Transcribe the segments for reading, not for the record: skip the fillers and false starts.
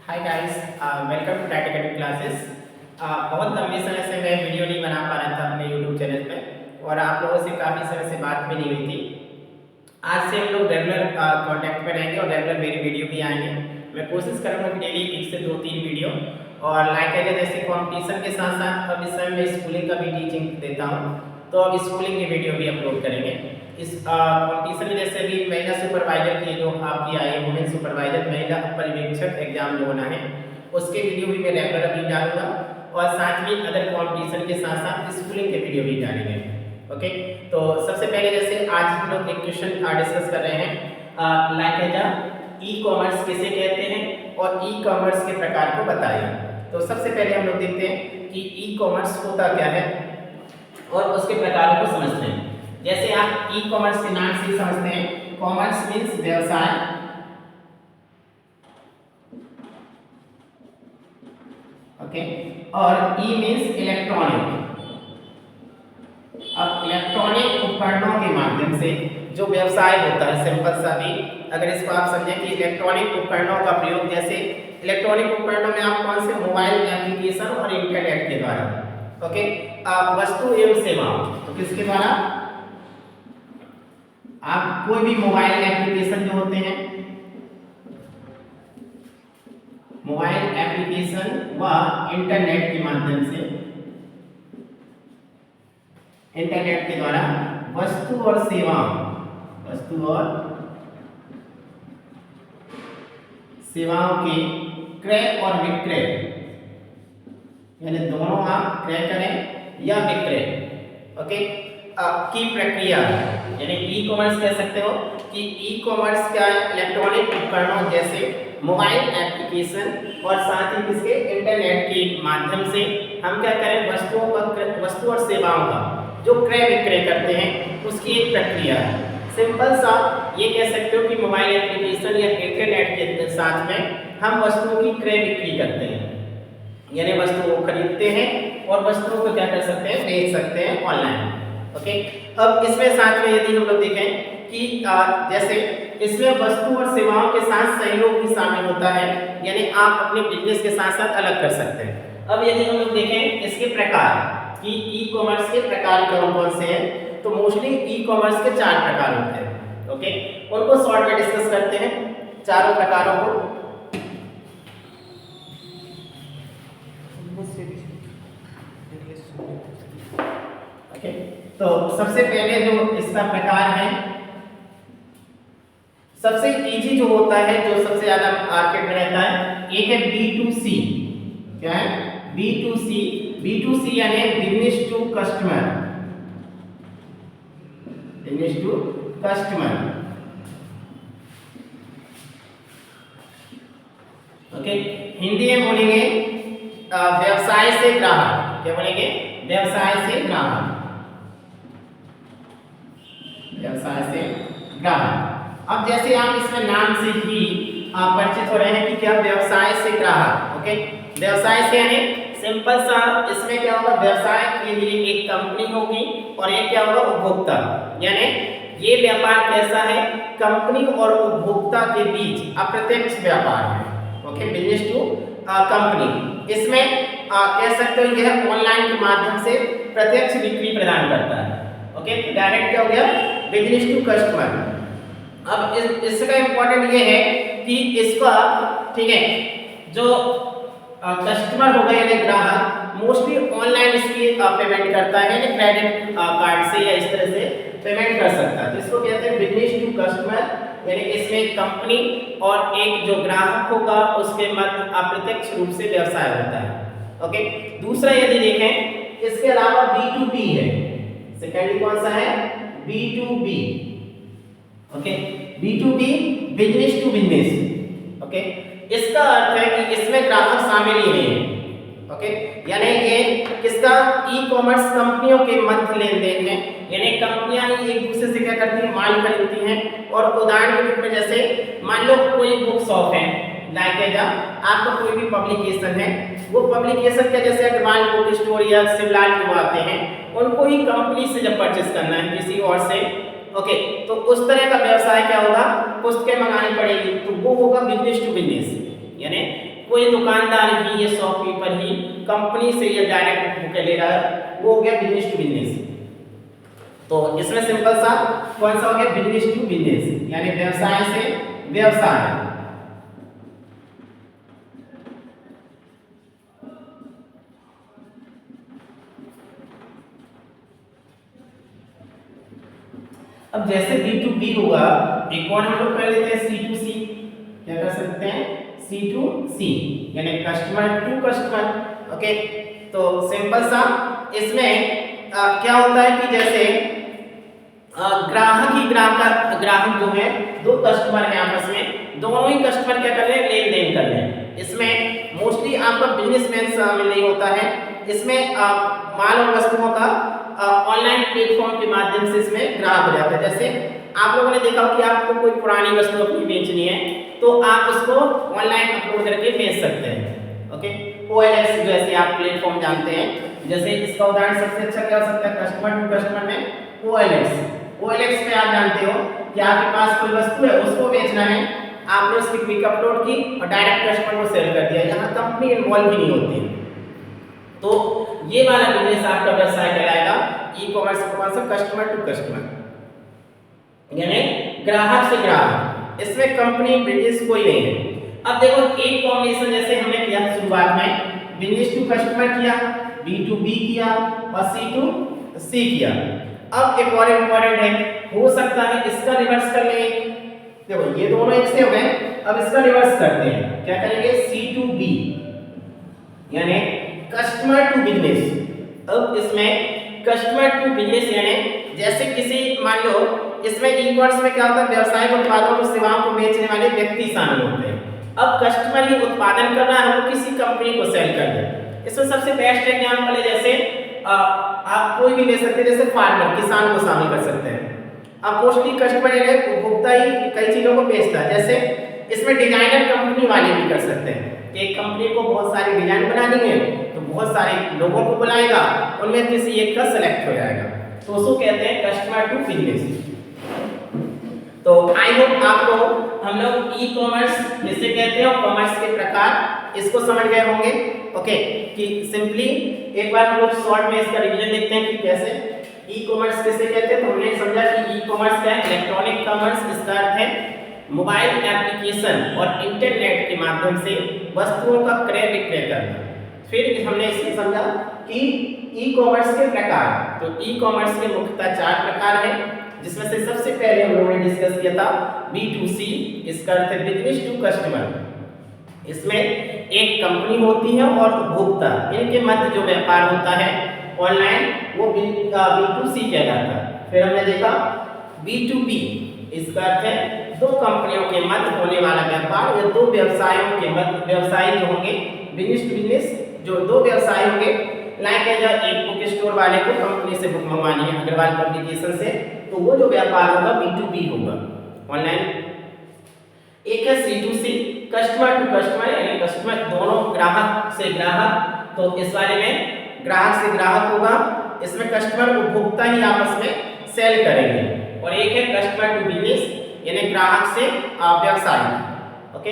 Hi guys, welcome to tight academy classes. बहुत लंबे समय से मैं वीडियो नहीं बना पा रहा था अपने यूट्यूब चैनल पे और आप लोगों से काफ़ी समय से बात भी नहीं हुई थी। आज से हम लोग रेगुलर कांटेक्ट में रहेंगे और रेगुलर मेरी वीडियो भी आएंगे। मैं कोशिश करूँगा कि डेली 1 से 2-3 वीडियो और लाइक एज जैसे कंपटीशन के साथ साथ अब इस समय मैं स्कूलिंग का भी टीचिंग देता हूँ, तो अब स्कूलिंग की वीडियो भी अपलोड करेंगे। इस कंपटीशन में जैसे भी महिला सुपरवाइजर की जो आपकी आई है, वुमेन सुपरवाइजर महिला पर्यवेक्षक एग्जाम जो होना है, उसके वीडियो भी मैं रेगुलर अभी डालूंगा और साथ ही अदर कंपटीशन के साथ साथ स्कूलिंग के वीडियो भी डालेंगे। ओके, तो सबसे पहले जैसे आज हम लोग एक क्वेश्चन डिस्कस कर रहे हैं, लाइक ई कॉमर्स किसे कहते हैं और ई कॉमर्स के प्रकार को बताइए। तो सबसे पहले हम लोग देखते हैं कि ई कॉमर्स होता क्या है और उसके प्रकारों को समझते हैं। जैसे आप ई कॉमर्स के नाम से समझते हैं, कॉमर्स मीन्स व्यवसाय, ओके, और ई मीन्स इलेक्ट्रॉनिक। अब इलेक्ट्रॉनिक उपकरणों के माध्यम से जो व्यवसाय होता है, सिंपल सा भी अगर इसको आप समझें कि इलेक्ट्रॉनिक उपकरणों का प्रयोग, जैसे इलेक्ट्रॉनिक उपकरणों में आप कौन से मोबाइल एप्लीकेशन और इंटरनेट के द्वारा, ओके, वस्तु एवं सेवाओं, तो किसके द्वारा आप कोई भी मोबाइल एप्लीकेशन जो होते हैं, मोबाइल एप्लीकेशन व इंटरनेट के माध्यम से, इंटरनेट के द्वारा वस्तु और सेवाओं के क्रय और विक्रय, यानी दोनों आप क्रय करें या विक्रय, ओके, की प्रक्रिया, यानी ई कॉमर्स कह सकते हो कि ई कॉमर्स क्या है, इलेक्ट्रॉनिक उपकरणों जैसे मोबाइल एप्लीकेशन और साथ ही किसके इंटरनेट के माध्यम से हम क्या करें, वस्तु और सेवाओं का जो क्रय विक्रय करते हैं उसकी एक प्रक्रिया है। सिंपल सा ये कह सकते हो कि मोबाइल एप्लीकेशन या इंटरनेट के साथ में हम वस्तुओं की क्रय बिक्री करते हैं, यानी वस्तुओं को खरीदते हैं और वस्तुओं को क्या कर सकते हैं, बेच सकते हैं ऑनलाइन। ओके, अब इसमें साथ में यदि हम लोग देखें कि जैसे इसमें वस्तु और सेवाओं के साथ सहयोग भी शामिल होता है, यानी आप अपने बिजनेस के साथ साथ अलग कर सकते हैं। अब यदि हम लोग देखें इसके प्रकार कि ई कॉमर्स के प्रकार कौन कौन से हैं, तो मोस्टली ई कॉमर्स के 4 प्रकार होते हैं। ओके, उनको शॉर्ट में डिस्कस करते हैं चारों प्रकारों को। ओके, तो सबसे पहले जो इसका प्रकार है, सबसे इजी जो होता है, जो सबसे ज्यादा मार्केट में रहता है, एक है B2C। क्या है? B2C यानी business to customer, okay, Hindi में बोलेंगे व्यवसाय से ग्राहक। क्या बोलेंगे? व्यवसाय से ग्राहक, व्यवसाय से ग्राहक। अब जैसे आप इसमें नाम से ही परिचित हो रहे हैं कि क्या व्यवसाय से ग्राहक, ओके, व्यवसाय से यानी सिंपल सा इसमें क्या होगा, व्यवसाय के लिए एक कंपनी होगी और एक क्या होगा, उपभोक्ता, यानी ये व्यापार कैसा है, कंपनी और उपभोक्ता के बीच अप्रत्यक्ष व्यापार है। ओके, बिजनेस टू कंपनी, इसमें कह सकते हो यह ऑनलाइन के माध्यम से प्रत्यक्ष बिक्री प्रदान करता है। ओके, डायरेक्ट क्या हो गया, बिजनेस टू कस्टमर। अब इसका इंपॉर्टेंट ये है कि इसका, ठीक है, जो कस्टमर होगा यानी ग्राहक मोस्टली ऑनलाइन इसकी पेमेंट करता है, यानी क्रेडिट कार्ड से या इस तरह से पेमेंट कर सकता है। इसको कहते हैं बिजनेस टू कस्टमर, यानी इसमें कंपनी और एक जो ग्राहक होगा उसके मध्य अप्रत्यक्ष रूप से व्यवसाय होता है। ओके, दूसरा यदि देखें इसके अलावा B2B है, सेकेंडली कौन सा है, B2B। Okay, B2B business to business. Okay, इसका अर्थ है कि इसमें ग्राहक शामिल ही नहीं है। ओके, यानी ये किसका, ई कॉमर्स कंपनियों के मध्य लेन देन है, यानी कंपनियां एक दूसरे से क्या करती हैं, माल खरीदती हैं। और उदाहरण के रूप में जैसे मान लो कोई बुक शॉप है, लाइक आपका कोई भी पब्लिकेशन है, वो पब्लिकेशन क्या, जैसे अग्रवाल बुक स्टोर या शिवलाल जो आते हैं, उनको ही कंपनी से जब परचेस करना है किसी और से, ओके, तो उस तरह का व्यवसाय क्या होगा, पुस्तकें मंगानी पड़ेगी, तो वो होगा बिजनेस टू बिजनेस, यानी कोई दुकानदार ही ये शॉपकीपर ही कंपनी से ये डायरेक्ट बुक ले रहा है, वो हो गया बिजनेस टू बिजनेस। तो इसमें सिंपल सा कौन सा हो गया, बिजनेस टू बिजनेस, यानी व्यवसाय से व्यवसाय। अब जैसे B2B होगा, एक और हम लोग कर लेते हैं C2C। क्या कर सकते हैं, C2C, यानी कस्टमर टू कस्टमर। ओके, तो सिंपल सा इसमें क्या होता है कि जैसे ग्राहक जो है, दो कस्टमर है आपस में, दोनों ही कस्टमर क्या कर रहे हैं, लेन देन कर रहे हैं। इसमें मोस्टली आपका बिजनेसमैन शामिल नहीं होता है, इसमें माल और वस्तुओं का ऑनलाइन प्लेटफॉर्म के माध्यम से इसमें ग्राहक हो जाता है। जैसे आप लोगों ने देखा कि आपको कोई पुरानी वस्तु अपनी बेचनी है, तो आप उसको ऑनलाइन अपलोड करके बेच सकते हैं। ओके, OLX जैसे आप प्लेटफॉर्म जानते हैं, जैसे इसका उदाहरण सबसे अच्छा क्या हो सकता है, कस्टमर टू कस्टमर में OLX में आप जानते हो कि आपके पास कोई वस्तु है, उसको बेचना है, आपने उसकी क्विक अपलोड की और डायरेक्ट कस्टमर को सेल कर दिया, यहाँ कंपनी इन्वॉल्व भी नहीं होती है। तो ये वाला बिजनेस आपका व्यवसाय कहलाएगा ई-कॉमर्स कस्टमर टू कस्टमर, यानी ग्राहक से ग्राहक। इसमें कंपनी बिजनेस कोई नहीं है। अब देखो एक कॉम्बिनेशन जैसे हमने किया शुरुआत में, बिजनेस टू कस्टमर किया, B2B किया और C2C किया। अब एक और इम्पोर्टेंट है, हो सकता है इसका रिवर्स कर लेंगे। देखो ये दोनों एक से हो गए, अब इसका रिवर्स करते हैं, क्या करेंगे, C2B, यानी कस्टमर टू बिजनेस। अब इसमें कस्टमर टू बिजनेस यानी जैसे किसी, मान लो इसमें ई-कॉमर्स में क्या होता है, व्यावसायिक उत्पादों और सेवाओं को बेचने वाले व्यक्ति शामिल होते हैं। अब कस्टमर ही उत्पादन कर रहा है, वो किसी कंपनी को सेल कर दे। इसमें सबसे बेस्ट एग्जांपल है, जैसे आप कोई भी ले सकते हैं, जैसे फार्मर, किसान को शामिल कर सकते हैं। अब मोस्टली कस्टमर यानी उपभोक्ता ही कई चीजों को बेचता है। जैसे इसमें डिजाइनर कंपनी वाले भी कर सकते हैं, एक कंपनी को बहुत सारी डिजाइन बनानी है, तो बहुत सारे लोगों को बुलाएगा, उनमें किसी एक का सेलेक्ट हो जाएगा, तो उसको कहते हैं कस्टमर टू बिजनेस। तो आई होप आपको हम लोग ई-कॉमर्स जिसे कहते हैं और कॉमर्स के प्रकार, इसको समझ गए होंगे। ओके, कि सिंपली एक बार हम लोग शॉर्ट में इसका रिवीजन देखते हैं कि कैसे ई-कॉमर्स किसे कहते हैं। तो हमने समझा कि ई-कॉमर्स क्या है, इलेक्ट्रॉनिक कॉमर्स, इसका अर्थ है मोबाइल एप्लीकेशन और इंटरनेट के माध्यम से वस्तुओं का क्रय विक्रय करना। फिर हमने इसे समझा कि ई-कॉमर्स के प्रकार, तो ई-कॉमर्स के मुख्यतः 4 प्रकार हैं, जिसमें से सबसे पहले हम लोगों ने डिस्कस किया था B2C, इसका अर्थ है बिजनेस टू कस्टमर। इसमें एक कंपनी होती है और उपभोक्ता, इनके मध्य जो व्यापार होता है ऑनलाइन, वो B2C कहलाता है। फिर हमने देखा B2B, इसका अर्थ है दो कंपनियों के मध्य होने वाला व्यापार, या दो व्यवसायों के मध्य, व्यवसायी जो होंगे बिजनेस टू बिजनेस, जो दो व्यवसाय होंगे, लाइक एक बुक स्टोर वाले को कंपनी से बुक मंगवानी है अग्रवाल पब्लिकेशन से, तो वो जो व्यापार होगा B2B होगा ऑनलाइन। एक है C2C, कस्टमर टू कस्टमर, यानी कस्टमर दोनों ग्राहक से ग्राहक, तो इस वाले में ग्राहक से ग्राहक होगा, इसमें कस्टमर उपभोक्ता ही आपस में सेल करेंगे। और एक है कस्टमर टू बिजनेस, यानी ग्राहक से व्यवसाय। ओके,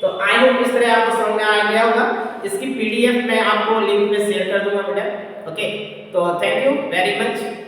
तो आई होप इस तरह आपको समझ में आ गया होगा। इसकी PDF मैं आपको लिंक में शेयर कर दूंगा बेटा। ओके, तो थैंक यू वेरी मच।